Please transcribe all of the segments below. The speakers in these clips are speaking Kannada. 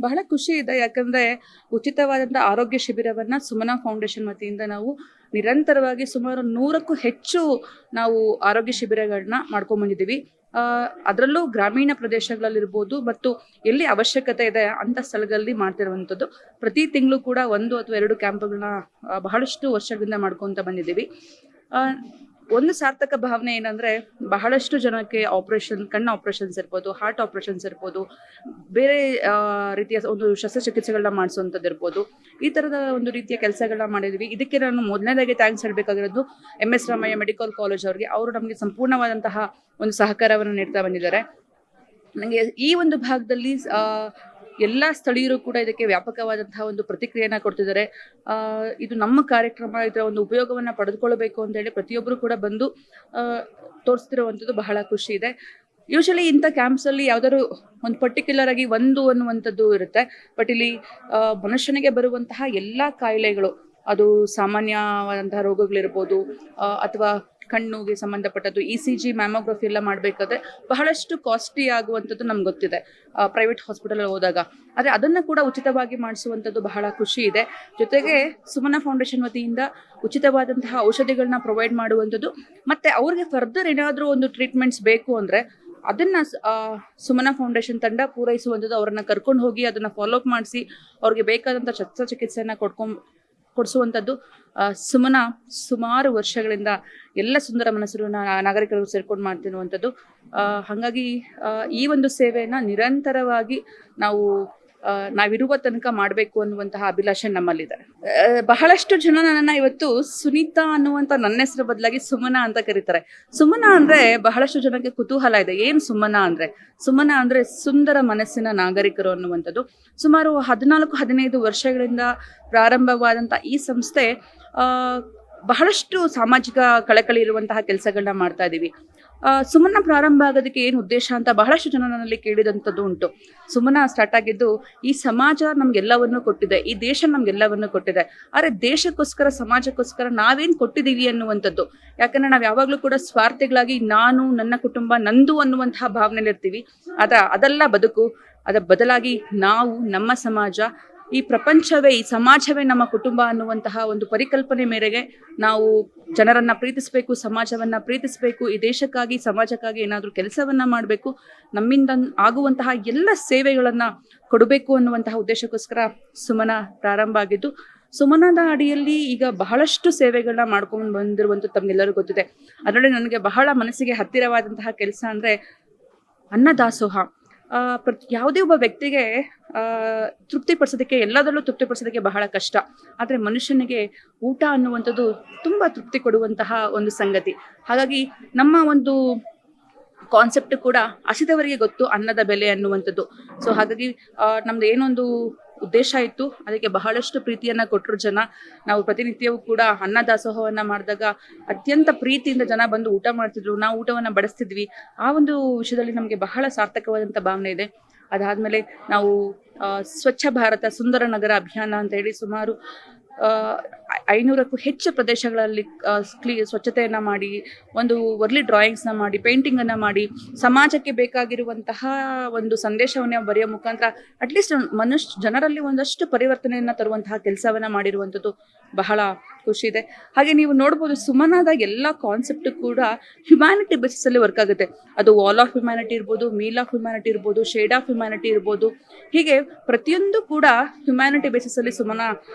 ಬಹಳ ಖುಷಿ ಇದೆ. ಯಾಕಂದ್ರೆ ಉಚಿತವಾದಂಥ ಆರೋಗ್ಯ ಶಿಬಿರವನ್ನ ಸುಮನ ಫೌಂಡೇಶನ್ ವತಿಯಿಂದ ನಾವು ನಿರಂತರವಾಗಿ ಸುಮಾರು 100ಕ್ಕೂ ಹೆಚ್ಚು ನಾವು ಆರೋಗ್ಯ ಶಿಬಿರಗಳನ್ನ ಮಾಡ್ಕೊಂಡ್ ಬಂದಿದ್ದೀವಿ. ಅದರಲ್ಲೂ ಗ್ರಾಮೀಣ ಪ್ರದೇಶಗಳಲ್ಲಿರ್ಬೋದು ಮತ್ತು ಎಲ್ಲಿ ಅವಶ್ಯಕತೆ ಇದೆ ಅಂತ ಸ್ಥಳಗಳಲ್ಲಿ ಮಾಡ್ತಿರುವಂಥದ್ದು. ಪ್ರತಿ ತಿಂಗಳು ಕೂಡ 1 ಅಥವಾ 2 ಕ್ಯಾಂಪ್ಗಳನ್ನ ಬಹಳಷ್ಟು ವರ್ಷಗಳಿಂದ ಮಾಡ್ಕೊಂತ ಬಂದಿದ್ದೀವಿ. ಒಂದು ಸಾರ್ಥಕ ಭಾವನೆ ಏನಂದ್ರೆ ಬಹಳಷ್ಟು ಜನಕ್ಕೆ ಕಣ್ಣು ಆಪರೇಷನ್ಸ್ ಇರ್ಬೋದು, ಹಾರ್ಟ್ ಆಪರೇಷನ್ಸ್ ಇರ್ಬೋದು, ಬೇರೆ ರೀತಿಯ ಒಂದು ಶಸ್ತ್ರಚಿಕಿತ್ಸೆಗಳನ್ನ ಮಾಡಿಸುವಂಥದ್ದು ಇರ್ಬೋದು, ಈ ಥರದ ಒಂದು ರೀತಿಯ ಕೆಲಸಗಳನ್ನ ಮಾಡಿದ್ವಿ. ಇದಕ್ಕೆ ನಾನು ಮೊದಲನೇದಾಗಿ ಥ್ಯಾಂಕ್ಸ್ ಹೇಳಬೇಕಾಗಿರೋದು MS ರಾಮಯ್ಯ ಮೆಡಿಕಲ್ ಕಾಲೇಜ್ ಅವರಿಗೆ. ಅವರು ನಮಗೆ ಸಂಪೂರ್ಣವಾದಂತಹ ಒಂದು ಸಹಕಾರವನ್ನು ನೀಡ್ತಾ ಬಂದಿದ್ದಾರೆ. ನನಗೆ ಈ ಒಂದು ಭಾಗದಲ್ಲಿ ಎಲ್ಲ ಸ್ಥಳೀಯರು ಕೂಡ ಇದಕ್ಕೆ ವ್ಯಾಪಕವಾದಂತಹ ಒಂದು ಪ್ರತಿಕ್ರಿಯೆಯನ್ನ ಕೊಡ್ತಿದ್ದಾರೆ. ಇದು ನಮ್ಮ ಕಾರ್ಯಕ್ರಮ, ಇದರ ಒಂದು ಉಪಯೋಗವನ್ನ ಪಡೆದುಕೊಳ್ಳಬೇಕು ಅಂತ ಹೇಳಿ ಪ್ರತಿಯೊಬ್ಬರು ಕೂಡ ಬಂದು ತೋರಿಸ್ತಿರುವಂಥದ್ದು ಬಹಳ ಖುಷಿ ಇದೆ. ಯೂಶಲಿ ಇಂಥ ಕ್ಯಾಂಪ್ಸಲ್ಲಿ ಯಾವ್ದಾದ್ರು ಒಂದು ಪರ್ಟಿಕ್ಯುಲರ್ ಆಗಿ ಒಂದು ಅನ್ನುವಂಥದ್ದು ಇರುತ್ತೆ. ಬಟ್ ಇಲ್ಲಿ ಮನುಷ್ಯನಿಗೆ ಬರುವಂತಹ ಎಲ್ಲ ಕಾಯಿಲೆಗಳು, ಅದು ಸಾಮಾನ್ಯವಾದಂತಹ ರೋಗಗಳಿರ್ಬೋದು ಅಥವಾ ಕಣ್ಣುಗೆ ಸಂಬಂಧಪಟ್ಟದ್ದು ECG ಮ್ಯಾಮೋಗ್ರಫಿ ಎಲ್ಲ ಮಾಡಬೇಕಾದ್ರೆ ಬಹಳಷ್ಟು ಕಾಸ್ಟ್ಲಿ ಆಗುವಂಥದ್ದು ನಮ್ಗೆ ಗೊತ್ತಿದೆ ಪ್ರೈವೇಟ್ ಹಾಸ್ಪಿಟಲ್ ಹೋದಾಗ. ಆದರೆ ಅದನ್ನು ಕೂಡ ಉಚಿತವಾಗಿ ಮಾಡಿಸುವಂಥದ್ದು ಬಹಳ ಖುಷಿ ಇದೆ. ಜೊತೆಗೆ ಸುಮನ ಫೌಂಡೇಶನ್ ವತಿಯಿಂದ ಉಚಿತವಾದಂತಹ ಔಷಧಿಗಳನ್ನ ಪ್ರೊವೈಡ್ ಮಾಡುವಂಥದ್ದು, ಮತ್ತು ಅವ್ರಿಗೆ ಫರ್ದರ್ ಏನಾದರೂ ಒಂದು ಟ್ರೀಟ್ಮೆಂಟ್ಸ್ ಬೇಕು ಅಂದರೆ ಅದನ್ನು ಸುಮನ ಫೌಂಡೇಶನ್ ತಂಡ ಪೂರೈಸುವಂಥದ್ದು. ಅವರನ್ನು ಕರ್ಕೊಂಡು ಹೋಗಿ ಅದನ್ನು ಫಾಲೋಅಪ್ ಮಾಡಿಸಿ ಅವ್ರಿಗೆ ಬೇಕಾದಂಥ ಶಸ್ತ್ರಚಿಕಿತ್ಸೆಯನ್ನು ಕೊಡಿಸುವಂಥದ್ದು ಸುಮನ ಸುಮಾರು ವರ್ಷಗಳಿಂದ ಎಲ್ಲ ಸುಂದರ ಮನಸ್ಸು ನಾಗರಿಕರು ಸೇರ್ಕೊಂಡು ಮಾಡ್ತಿರುವಂಥದ್ದು. ಹಾಗಾಗಿ ಈ ಒಂದು ಸೇವೆಯನ್ನು ನಿರಂತರವಾಗಿ ನಾವಿರುವ ತನಕ ಮಾಡಬೇಕು ಅನ್ನುವಂತಹ ಅಭಿಲಾಷೆ ನಮ್ಮಲ್ಲಿದೆ. ಬಹಳಷ್ಟು ಜನ ನನ್ನನ್ನು ಇವತ್ತು ಸುನೀತಾ ಅನ್ನುವಂಥ ನನ್ನ ಹೆಸರು ಬದಲಾಗಿ ಸುಮನ ಅಂತ ಕರೀತಾರೆ. ಸುಮನ ಅಂದರೆ ಬಹಳಷ್ಟು ಜನಕ್ಕೆ ಕುತೂಹಲ ಇದೆ, ಏನು ಸುಮನ ಅಂದರೆ? ಸುಮನ ಅಂದರೆ ಸುಂದರ ಮನಸ್ಸಿನ ನಾಗರಿಕರು ಅನ್ನುವಂಥದ್ದು. ಸುಮಾರು 14-15 ವರ್ಷಗಳಿಂದ ಪ್ರಾರಂಭವಾದಂಥ ಈ ಸಂಸ್ಥೆ ಬಹಳಷ್ಟು ಸಾಮಾಜಿಕ ಕಳಕಳಿ ಇರುವಂತಹ ಕೆಲಸಗಳನ್ನ ಮಾಡ್ತಾ ಇದ್ದೀವಿ. ಸುಮನ ಪ್ರಾರಂಭ ಆಗೋದಕ್ಕೆ ಏನು ಉದ್ದೇಶ ಅಂತ ಬಹಳಷ್ಟು ಜನ ನನ್ನಲ್ಲಿ ಕೇಳಿದಂಥದ್ದು ಉಂಟು. ಸುಮನ ಸ್ಟಾರ್ಟ್ ಆಗಿದ್ದು, ಈ ಸಮಾಜ ನಮ್ಗೆಲ್ಲವನ್ನು ಕೊಟ್ಟಿದೆ, ಈ ದೇಶ ನಮ್ಗೆಲ್ಲವನ್ನು ಕೊಟ್ಟಿದೆ, ಆದರೆ ದೇಶಕ್ಕೋಸ್ಕರ ಸಮಾಜಕ್ಕೋಸ್ಕರ ನಾವೇನು ಕೊಟ್ಟಿದ್ದೀವಿ ಅನ್ನುವಂಥದ್ದು. ಯಾಕಂದರೆ ನಾವು ಯಾವಾಗಲೂ ಕೂಡ ಸ್ವಾರ್ಥಿಗಳಾಗಿ ನಾನು, ನನ್ನ ಕುಟುಂಬ, ನಂದು ಅನ್ನುವಂತಹ ಭಾವನೆಯಲ್ಲಿರ್ತೀವಿ. ಅದೆಲ್ಲ ಬದುಕು. ಅದರ ಬದಲಾಗಿ ನಾವು, ನಮ್ಮ ಸಮಾಜ, ಈ ಪ್ರಪಂಚವೇ, ಈ ಸಮಾಜವೇ ನಮ್ಮ ಕುಟುಂಬ ಅನ್ನುವಂತಹ ಒಂದು ಪರಿಕಲ್ಪನೆ ಮೇರೆಗೆ ನಾವು ಜನರನ್ನ ಪ್ರೀತಿಸಬೇಕು, ಸಮಾಜವನ್ನ ಪ್ರೀತಿಸಬೇಕು, ಈ ದೇಶಕ್ಕಾಗಿ ಸಮಾಜಕ್ಕಾಗಿ ಏನಾದರೂ ಕೆಲಸವನ್ನ ಮಾಡಬೇಕು, ನಮ್ಮಿಂದ ಆಗುವಂತಹ ಎಲ್ಲ ಸೇವೆಗಳನ್ನ ಕೊಡಬೇಕು ಅನ್ನುವಂತಹ ಉದ್ದೇಶಕ್ಕೋಸ್ಕರ ಸುಮನ ಪ್ರಾರಂಭ ಆಗಿದ್ದು. ಸುಮನದ ಅಡಿಯಲ್ಲಿ ಈಗ ಬಹಳಷ್ಟು ಸೇವೆಗಳನ್ನ ಮಾಡ್ಕೊಂಡು ಬಂದಿರುವಂಥದ್ದು ತಮ್ಗೆಲ್ಲರಿಗೂ ಗೊತ್ತಿದೆ. ಅದರಲ್ಲಿ ನನಗೆ ಬಹಳ ಮನಸ್ಸಿಗೆ ಹತ್ತಿರವಾದಂತಹ ಕೆಲಸ ಅಂದರೆ ಅನ್ನದಾಸೋಹ. ಯಾವುದೇ ಒಬ್ಬ ವ್ಯಕ್ತಿಗೆ ತೃಪ್ತಿಪಡಿಸೋದಕ್ಕೆ, ಎಲ್ಲದರಲ್ಲೂ ತೃಪ್ತಿಪಡಿಸೋದಕ್ಕೆ ಬಹಳ ಕಷ್ಟ. ಆದರೆ ಮನುಷ್ಯನಿಗೆ ಊಟ ಅನ್ನುವಂಥದ್ದು ತುಂಬ ತೃಪ್ತಿ ಕೊಡುವಂತಹ ಒಂದು ಸಂಗತಿ. ಹಾಗಾಗಿ ನಮ್ಮ ಒಂದು ಕಾನ್ಸೆಪ್ಟ್ ಕೂಡ ಹಸಿದವರಿಗೆ ಗೊತ್ತು ಅನ್ನದ ಬೆಲೆ ಅನ್ನುವಂಥದ್ದು. ಸೊ ಹಾಗಾಗಿ ನಮ್ದು ಏನೊಂದು ಉದ್ದೇಶ ಇತ್ತು, ಅದಕ್ಕೆ ಬಹಳಷ್ಟು ಪ್ರೀತಿಯನ್ನ ಕೊಟ್ಟರು ಜನ. ನಾವು ಪ್ರತಿನಿತ್ಯವೂ ಕೂಡ ಅನ್ನದಾಸೋಹವನ್ನ ಮಾಡಿದಾಗ ಅತ್ಯಂತ ಪ್ರೀತಿಯಿಂದ ಜನ ಬಂದು ಊಟ ಮಾಡ್ತಿದ್ರು, ನಾವು ಊಟವನ್ನ ಬಡಿಸ್ತಿದ್ವಿ. ಆ ಒಂದು ವಿಷಯದಲ್ಲಿ ನಮಗೆ ಬಹಳ ಸಾರ್ಥಕವಾದಂಥ ಭಾವನೆ ಇದೆ. ಅದಾದ್ಮೇಲೆ ನಾವು ಸ್ವಚ್ಛ ಭಾರತ ಸುಂದರ ನಗರ ಅಭಿಯಾನ ಅಂತ ಹೇಳಿ ಸುಮಾರು 500ಕ್ಕೂ ಹೆಚ್ಚು ಪ್ರದೇಶಗಳಲ್ಲಿ ಸ್ವಚ್ಛತೆಯನ್ನು ಮಾಡಿ, ಒಂದು ವರ್ಲಿ ಡ್ರಾಯಿಂಗ್ಸ್ನ ಮಾಡಿ, ಪೇಂಟಿಂಗನ್ನು ಮಾಡಿ, ಸಮಾಜಕ್ಕೆ ಬೇಕಾಗಿರುವಂತಹ ಒಂದು ಸಂದೇಶವನ್ನು ಬರೆಯೋ ಮುಖಾಂತರ ಅಟ್ಲೀಸ್ಟ್ ಜನರಲ್ಲಿ ಒಂದಷ್ಟು ಪರಿವರ್ತನೆಯನ್ನು ತರುವಂತಹ ಕೆಲಸವನ್ನು ಮಾಡಿರುವಂಥದ್ದು ಬಹಳ ಖುಷಿ ಇದೆ. ಹಾಗೆ ನೀವು ನೋಡ್ಬೋದು, ಸುಮನದ ಎಲ್ಲ ಕಾನ್ಸೆಪ್ಟ್ ಕೂಡ ಹ್ಯುಮ್ಯಾನಿಟಿ ಬೇಸಿಸಲ್ಲಿ ವರ್ಕ್ ಆಗುತ್ತೆ. ಅದು ವಾಲ್ ಆಫ್ ಹ್ಯುಮ್ಯಾನಿಟಿ ಇರ್ಬೋದು, ಮೀಲ್ ಆಫ್ ಹ್ಯುಮ್ಯಾನಿಟಿ ಇರ್ಬೋದು, ಶೇಡ್ ಆಫ್ ಹ್ಯುಮ್ಯಾನಿಟಿ ಇರ್ಬೋದು. ಹೀಗೆ ಪ್ರತಿಯೊಂದು ಕೂಡ ಹ್ಯುಮ್ಯಾನಿಟಿ ಬೇಸಿಸಲ್ಲಿ ಸುಮನ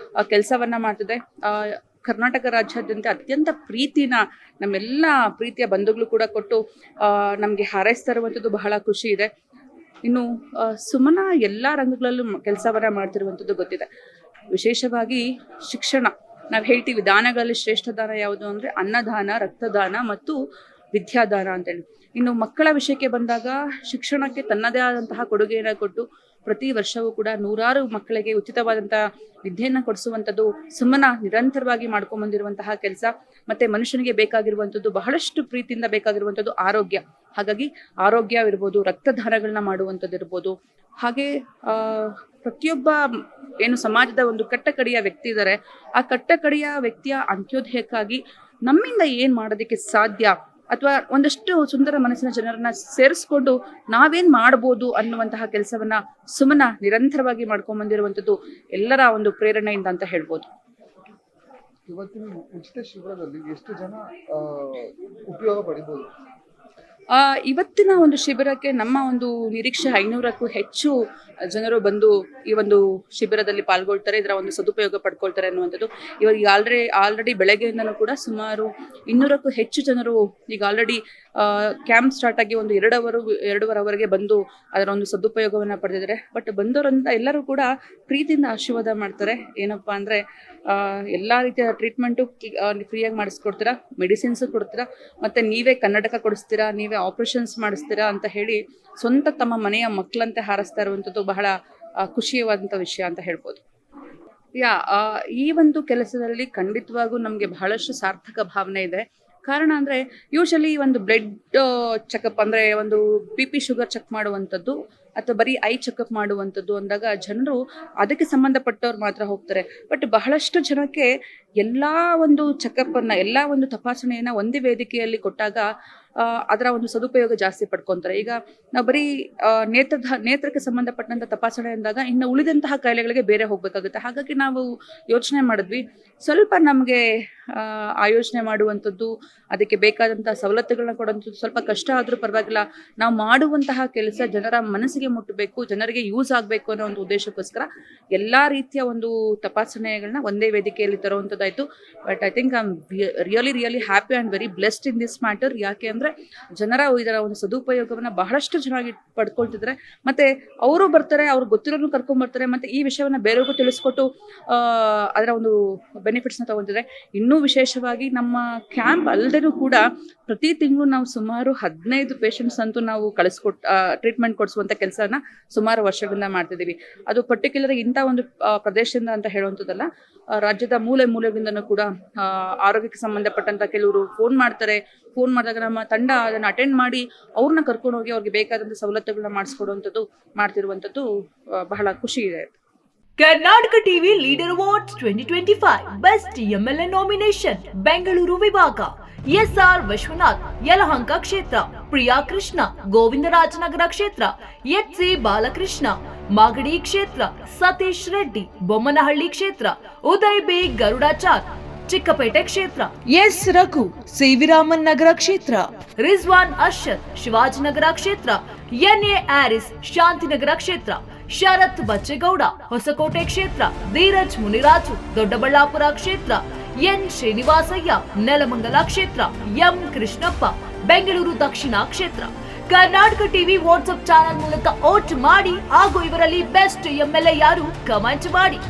ಕೆಲಸವನ್ನ ಮಾಡ್ತಿದೆ. ಕರ್ನಾಟಕ ರಾಜ್ಯಾದ್ಯಂತ ಅತ್ಯಂತ ಪ್ರೀತಿನ ನಮ್ಮೆಲ್ಲ ಪ್ರೀತಿಯ ಬಂಧುಗಳು ಕೂಡ ಕೊಟ್ಟು ನಮಗೆ ಹಾರೈಸ್ತಾ ಇರುವಂಥದ್ದು ಬಹಳ ಖುಷಿ ಇದೆ. ಇನ್ನು ಸುಮನ ಎಲ್ಲ ರಂಗಗಳಲ್ಲೂ ಕೆಲಸವನ್ನ ಮಾಡ್ತಿರುವಂಥದ್ದು ಗೊತ್ತಿದೆ. ವಿಶೇಷವಾಗಿ ಶಿಕ್ಷಣ, ನಾವು ಹೇಳ್ತೀವಿ ದಾನಗಳಲ್ಲಿ ಶ್ರೇಷ್ಠ ದಾನ ಯಾವುದು ಅಂದರೆ ಅನ್ನದಾನ, ರಕ್ತದಾನ ಮತ್ತು ವಿದ್ಯಾದಾನ ಅಂತೇಳಿ. ಇನ್ನು ಮಕ್ಕಳ ವಿಷಯಕ್ಕೆ ಬಂದಾಗ ಶಿಕ್ಷಣಕ್ಕೆ ತನ್ನದೇ ಆದಂತಹ ಕೊಡುಗೆಯನ್ನು ಕೊಟ್ಟು ಪ್ರತಿ ವರ್ಷವೂ ಕೂಡ 100 ಮಕ್ಕಳಿಗೆ ಉಚಿತವಾದಂತಹ ವಿದ್ಯೆಯನ್ನು ಕೊಡಿಸುವಂಥದ್ದು ಸುಮನ ನಿರಂತರವಾಗಿ ಮಾಡ್ಕೊಂಡ್ಬಂದಿರುವಂತಹ ಕೆಲಸ. ಮತ್ತೆ ಮನುಷ್ಯನಿಗೆ ಬೇಕಾಗಿರುವಂಥದ್ದು, ಬಹಳಷ್ಟು ಪ್ರೀತಿಯಿಂದ ಬೇಕಾಗಿರುವಂಥದ್ದು ಆರೋಗ್ಯ. ಹಾಗಾಗಿ ಆರೋಗ್ಯವಿರ್ಬೋದು, ರಕ್ತದಾನಗಳನ್ನ ಮಾಡುವಂಥದ್ದು ಇರ್ಬೋದು. ಹಾಗೆ ಪ್ರತಿಯೊಬ್ಬ ಏನು ಸಮಾಜದ ಒಂದು ಕಟ್ಟಕಡೆಯ ವ್ಯಕ್ತಿ ಇದ್ದಾರೆ, ಆ ಕಟ್ಟಕಡೆಯ ವ್ಯಕ್ತಿಯ ಅಂತ್ಯೋದಯಕ್ಕಾಗಿ ನಮ್ಮಿಂದ ಏನು ಮಾಡೋದಕ್ಕೆ ಸಾಧ್ಯ ಅಥವಾ ಒಂದಷ್ಟು ಸುಂದರ ಮನಸ್ಸಿನ ಜನರನ್ನ ಸೇರಿಸ್ಕೊಂಡು ನಾವೇನ್ ಮಾಡ್ಬೋದು ಅನ್ನುವಂತಹ ಕೆಲಸವನ್ನ ಸುಮನ ನಿರಂತರವಾಗಿ ಮಾಡ್ಕೊಂಡ್ ಬಂದಿರುವಂತದ್ದು ಎಲ್ಲರ ಒಂದು ಪ್ರೇರಣೆಯಿಂದ ಅಂತ ಹೇಳ್ಬೋದು. ಇವತ್ತಿನ ಉಚಿತ ಶಿಬಿರದಲ್ಲಿ ಎಷ್ಟು ಜನ ಉಪಯೋಗ ಪಡಿಬಹುದು? ಇವತ್ತಿನ ಒಂದು ಶಿಬಿರಕ್ಕೆ ನಮ್ಮ ಒಂದು ನಿರೀಕ್ಷೆ 500ಕ್ಕೂ ಹೆಚ್ಚು ಜನರು ಬಂದು ಈ ಒಂದು ಶಿಬಿರದಲ್ಲಿ ಪಾಲ್ಗೊಳ್ತಾರೆ, ಇದರ ಒಂದು ಸದುಪಯೋಗ ಪಡ್ಕೊಳ್ತಾರೆ ಅನ್ನುವಂಥದ್ದು. ಇವಾಗ ಈಗ ಆಲ್ರೆಡಿ ಬೆಳಗ್ಗೆಯಿಂದನೂ ಕೂಡ ಸುಮಾರು 200ಕ್ಕೂ ಹೆಚ್ಚು ಜನರು ಈಗ ಆಲ್ರೆಡಿ ಕ್ಯಾಂಪ್ ಸ್ಟಾರ್ಟ್ ಆಗಿ ಒಂದು 2 ಅವರ್ಗೆ ಬಂದು ಅದರ ಒಂದು ಸದುಪಯೋಗವನ್ನು ಪಡೆದಿದ್ದಾರೆ. ಬಟ್ ಬಂದವರಂತ ಎಲ್ಲರೂ ಕೂಡ ಪ್ರೀತಿಯಿಂದ ಆಶೀರ್ವಾದ ಮಾಡ್ತಾರೆ. ಏನಪ್ಪಾ ಅಂದ್ರೆ ಎಲ್ಲ ರೀತಿಯ ಟ್ರೀಟ್ಮೆಂಟು ಫ್ರೀಯಾಗಿ ಮಾಡಿಸ್ಕೊಡ್ತೀರಾ, ಮೆಡಿಸಿನ್ಸು ಕೊಡ್ತೀರಾ, ಮತ್ತೆ ನೀವೇ ಕನ್ನಡಕ ಕೊಡಿಸ್ತೀರಾ, ನೀವೇ ಆಪರೇಷನ್ಸ್ ಮಾಡಿಸ್ತೀರಾ ಅಂತ ಹೇಳಿ ಸ್ವಂತ ತಮ್ಮ ಮನೆಯ ಮಕ್ಕಳಂತೆ ಹಾರಿಸ್ತಾ ಇರುವಂಥದ್ದು ಬಹಳ ಖುಷಿಯಾದಂಥ ವಿಷಯ ಅಂತ ಹೇಳ್ಬೋದು. ಈ ಒಂದು ಕೆಲಸದಲ್ಲಿ ಖಂಡಿತವಾಗೂ ನಮಗೆ ಬಹಳಷ್ಟು ಸಾರ್ಥಕ ಭಾವನೆ ಇದೆ. ಕಾರಣ ಅಂದರೆ ಯೂಶಲಿ ಒಂದು ಬ್ಲಡ್ ಚೆಕಪ್ ಅಂದರೆ ಒಂದು BP ಶುಗರ್ ಚೆಕ್ ಮಾಡುವಂಥದ್ದು ಅಥವಾ ಬರೀ ಐ ಚೆಕಪ್ ಮಾಡುವಂಥದ್ದು ಅಂದಾಗ ಜನರು ಅದಕ್ಕೆ ಸಂಬಂಧಪಟ್ಟವ್ರು ಮಾತ್ರ ಹೋಗ್ತಾರೆ. ಬಟ್ ಬಹಳಷ್ಟು ಜನಕ್ಕೆ ಎಲ್ಲ ಒಂದು ಚೆಕಪ್ಪನ್ನು, ಎಲ್ಲ ಒಂದು ತಪಾಸಣೆಯನ್ನು ಒಂದೇ ವೇದಿಕೆಯಲ್ಲಿ ಕೊಟ್ಟಾಗ ಅದರ ಒಂದು ಸದುಪಯೋಗ ಜಾಸ್ತಿ ಪಡ್ಕೊತಾರೆ. ಈಗ ನಾವು ಬರೀ ನೇತ್ರಕ್ಕೆ ಸಂಬಂಧಪಟ್ಟಂಥ ತಪಾಸಣೆ ಅಂದಾಗ ಇನ್ನು ಉಳಿದಂತಹ ಕಾಯಿಲೆಗಳಿಗೆ ಬೇರೆ ಹೋಗಬೇಕಾಗುತ್ತೆ. ಹಾಗಾಗಿ ನಾವು ಯೋಚನೆ ಮಾಡಿದ್ವಿ, ಸ್ವಲ್ಪ ನಮಗೆ ಆಯೋಜನೆ ಮಾಡುವಂಥದ್ದು, ಅದಕ್ಕೆ ಬೇಕಾದಂಥ ಸವಲತ್ತುಗಳನ್ನ ಕೊಡುವಂಥದ್ದು ಸ್ವಲ್ಪ ಕಷ್ಟ ಆದರೂ ಪರವಾಗಿಲ್ಲ, ನಾವು ಮಾಡುವಂತಹ ಕೆಲಸ ಜನರ ಮನಸ್ಸಿಗೆ ಮುಟ್ಟಬೇಕು, ಜನರಿಗೆ ಯೂಸ್ ಆಗಬೇಕು ಅನ್ನೋ ಒಂದು ಉದ್ದೇಶಕ್ಕೋಸ್ಕರ ಎಲ್ಲ ರೀತಿಯ ಒಂದು ತಪಾಸಣೆಗಳನ್ನ ಒಂದೇ ವೇದಿಕೆಯಲ್ಲಿ ತರುವಂಥದ್ದಾಯಿತು. But I think I am really happy and very blessed in this matter. ಯಾಕೆ ಅಂದರೆ ಜನರ ಇದರ ಒಂದು ಸದುಪಯೋಗವನ್ನು ಬಹಳಷ್ಟು ಚೆನ್ನಾಗಿ ಪಡ್ಕೊಳ್ತಿದ್ದಾರೆ. ಮತ್ತು ಅವರು ಬರ್ತಾರೆ, ಅವ್ರಿಗೆ ಗೊತ್ತಿರೋನು ಕರ್ಕೊಂಡ್ಬರ್ತಾರೆ, ಮತ್ತು ಈ ವಿಷಯವನ್ನು ಬೇರೆಯವ್ರಿಗೂ ತಿಳಿಸ್ಕೊಟ್ಟು ಅದರ ಒಂದು ಬೆನಿಫಿಟ್ಸ್ನ ತಗೊತಿದ್ದಾರೆ. ಇನ್ನೂ ವಿಶೇಷವಾಗಿ ನಮ್ಮ ಕ್ಯಾಂಪ್ ಅಲ್ಲದೇನೂ ಕೂಡ ಪ್ರತಿ ತಿಂಗಳು ನಾವು ಸುಮಾರು 15 ಪೇಷಂಟ್ಸ್ ಅಂತೂ ನಾವು ಟ್ರೀಟ್ಮೆಂಟ್ ಕೊಡಿಸುವಂಥ ಕೆಲಸನ ಸುಮಾರು ವರ್ಷಗಳಿಂದ ಮಾಡ್ತಿದ್ದೀವಿ. ಅದು ಪರ್ಟಿಕ್ಯುಲರ್ ಇಂಥ ಒಂದು ಪ್ರದೇಶದಿಂದ ಅಂತ ಹೇಳುವಂಥದ್ದಲ್ಲ, ರಾಜ್ಯದ ಮೂಲೆಗಳಿಂದನೂ ಕೂಡ ಆರೋಗ್ಯಕ್ಕೆ ಸಂಬಂಧಪಟ್ಟಂಥ ಕೆಲವರು ಫೋನ್ ಮಾಡಿದಾಗ ನಮ್ಮ ತಂಡ ಅದನ್ನು ಅಟೆಂಡ್ ಮಾಡಿ ಅವ್ರನ್ನ ಕರ್ಕೊಂಡು ಹೋಗಿ ಅವ್ರಿಗೆ ಬೇಕಾದಂಥ ಸವಲತ್ತುಗಳನ್ನ ಮಾಡಿಸ್ಕೊಡುವಂಥದ್ದು ಮಾಡ್ತಿರುವಂಥದ್ದು ಬಹಳ ಖುಷಿ ಇದೆ. Karnataka TV leader awards 2025 best MLA nomination Bengaluru ವಿಭಾಗ SR ವಿಶ್ವನಾಥ್ ಯಲಹಂಕ ಕ್ಷೇತ್ರ, ಪ್ರಿಯಾ ಕೃಷ್ಣ ಗೋವಿಂದರಾಜನಗರ ಕ್ಷೇತ್ರ, HC ಬಾಲಕೃಷ್ಣ ಮಾಗಡಿ ಕ್ಷೇತ್ರ, ಸತೀಶ್ ರೆಡ್ಡಿ ಬೊಮ್ಮನಹಳ್ಳಿ ಕ್ಷೇತ್ರ, ಉದಯ್ ಬಿ ಗರುಡಾಚಾರ್ ಚಿಕ್ಕಪೇಟೆ ಕ್ಷೇತ್ರ, S ರಘು ಸಿವಿರಾಮನ್ ನಗರ ಕ್ಷೇತ್ರ, ರಿಜ್ವಾನ್ ಅರ್ಷದ್ ಶಿವಾಜಿನಗರ ಕ್ಷೇತ್ರ, NA ಆರಿಸ್ ಶಾಂತಿನಗರ ಕ್ಷೇತ್ರ, ಶರತ್ ಬಚ್ಚೇಗೌಡ ಹೊಸಕೋಟೆ ಕ್ಷೇತ್ರ, ಧೀರಜ್ ಮುನಿರಾಜು ದೊಡ್ಡಬಳ್ಳಾಪುರ ಕ್ಷೇತ್ರ, N ಶ್ರೀನಿವಾಸಯ್ಯ ನೆಲಮಂಗಲ ಕ್ಷೇತ್ರ, M ಕೃಷ್ಣಪ್ಪ ಬೆಂಗಳೂರು ದಕ್ಷಿಣ ಕ್ಷೇತ್ರ. ಕರ್ನಾಟಕ ಟಿವಿ ವಾಟ್ಸ್ಆಪ್ ಚಾನೆಲ್ ಮೂಲಕ ವೋಟ್ ಮಾಡಿ ಹಾಗೂ ಇವರಲ್ಲಿ ಬೆಸ್ಟ್ MLA ಯಾರು ಕಮೆಂಟ್ ಮಾಡಿ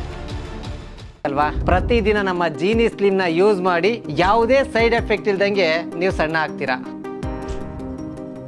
ಅಲ್ವಾ. ಪ್ರತಿದಿನ ನಮ್ಮ ಜೀನಿ ಸ್ಲಿಮ್ ನ ಯೂಸ್ ಮಾಡಿ ಯಾವುದೇ ಸೈಡ್ ಎಫೆಕ್ಟ್ ಇಲ್ದಂಗೆ ನೀವು ಸಣ್ಣ ಆಗ್ತೀರಾ.